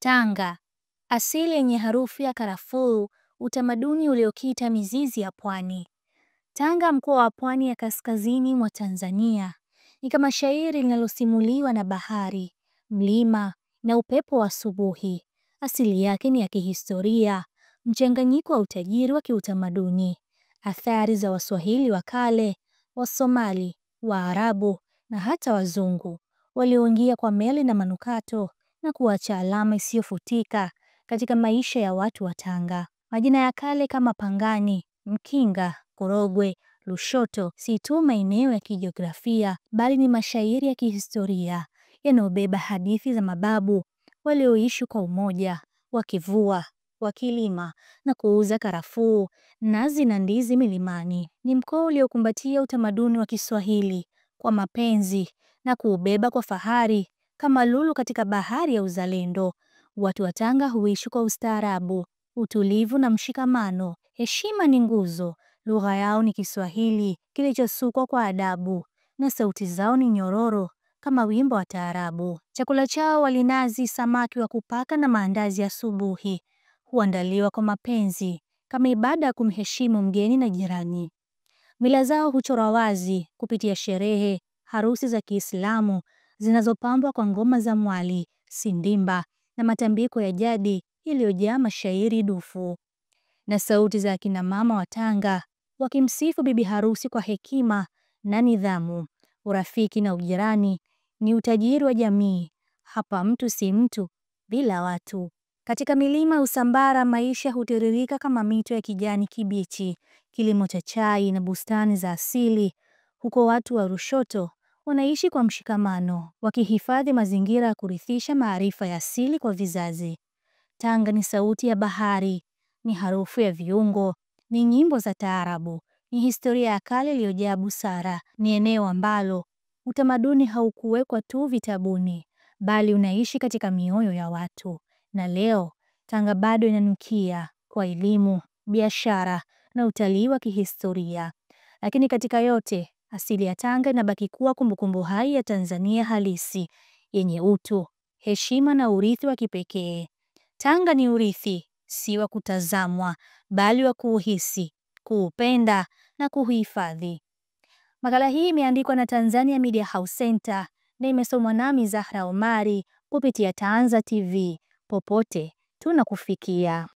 Tanga, asili yenye harufu ya karafuu, utamaduni uliokita mizizi ya pwani. Tanga, mkoa wa pwani ya kaskazini mwa Tanzania, ni kama shairi linalosimuliwa na bahari, mlima na upepo wa asubuhi. Asili yake ni ya kihistoria, mchanganyiko wa utajiri wa kiutamaduni, athari za Waswahili wa kale, Wasomali, Waarabu na hata Wazungu walioingia kwa meli na manukato na kuacha alama isiyofutika katika maisha ya watu wa Tanga. Majina ya kale kama Pangani, Mkinga, Korogwe, Lushoto si tu maeneo ya kijiografia, bali ni mashairi ya kihistoria yanayobeba hadithi za mababu walioishi kwa umoja, wakivua, wakilima na kuuza karafuu, nazi na ndizi milimani. Ni mkoa uliokumbatia utamaduni wa Kiswahili kwa mapenzi na kuubeba kwa fahari kama lulu katika bahari ya uzalendo. Watu wa Tanga huishi kwa ustaarabu, utulivu na mshikamano. Heshima ni nguzo. Lugha yao ni Kiswahili kilichosukwa kwa adabu na sauti zao ni nyororo kama wimbo wa taarabu. Chakula chao wali nazi, samaki wa kupaka na maandazi asubuhi huandaliwa kwa mapenzi kama ibada ya kumheshimu mgeni na jirani. Mila zao huchorwa wazi kupitia sherehe, harusi za Kiislamu zinazopambwa kwa ngoma za mwali, sindimba na matambiko ya jadi iliyojaa mashairi dufu. Na sauti za akina mama wa Tanga wakimsifu bibi harusi kwa hekima na nidhamu. Urafiki na ujirani ni utajiri wa jamii. Hapa mtu si mtu bila watu. Katika milima Usambara, maisha hutiririka kama mito ya kijani kibichi, kilimo cha chai na bustani za asili. Huko watu wa Lushoto wanaishi kwa mshikamano, wakihifadhi mazingira ya kurithisha maarifa ya asili kwa vizazi. Tanga ni sauti ya bahari, ni harufu ya viungo, ni nyimbo za taarabu, ni historia ya kale iliyojaa busara. Ni eneo ambalo utamaduni haukuwekwa tu vitabuni, bali unaishi katika mioyo ya watu. Na leo Tanga bado inanukia kwa elimu, biashara na utalii wa kihistoria. Lakini katika yote, asili ya Tanga inabaki kuwa kumbukumbu hai ya Tanzania halisi, yenye utu, heshima na urithi wa kipekee. Tanga ni urithi, si wa kutazamwa, bali wa kuuhisi, kuupenda na kuhifadhi. Makala hii imeandikwa na Tanzania Media House Center na imesomwa nami Zahra Omari kupitia Tanza TV. Popote tunakufikia.